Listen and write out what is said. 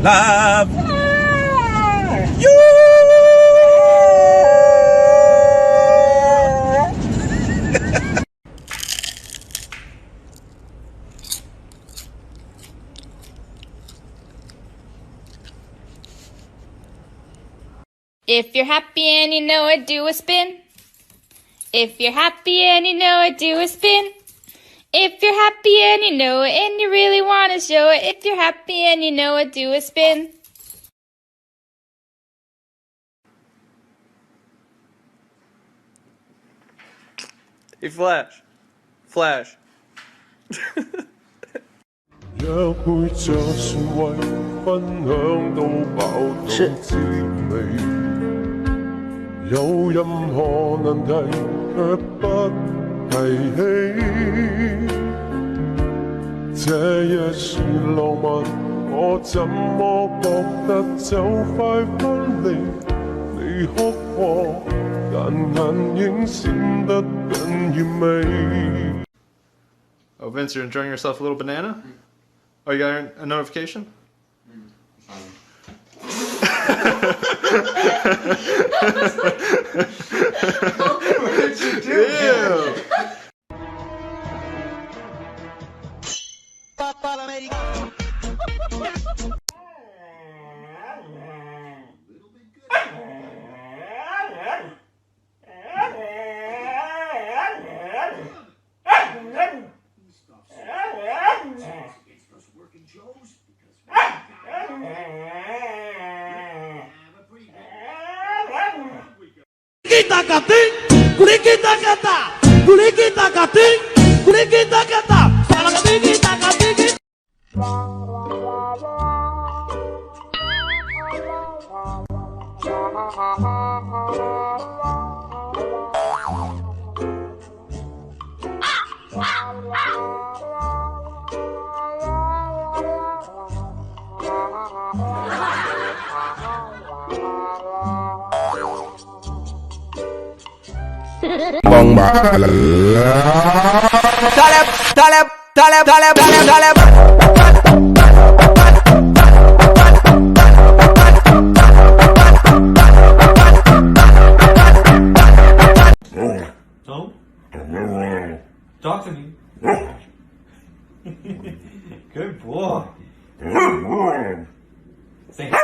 love you. If you're happy and you know it, do a spin. If you're happy and you know it, do a spin. If you're happy and you know it and you really want to show it, if you're happy and you know it, do a spin. Hey, Flash. Flash. 一杯這算為分享到飽到滋味，有任何難題卻不提起。這一是浪漫，我怎麼覺得就快分離？你哭過，但眼影閃得更豔美。 Oh, Vince, you're enjoying yourself a little banana? Oh, you got a notification? What did you do? Ew. So? Talk to me. Good boy. Say it.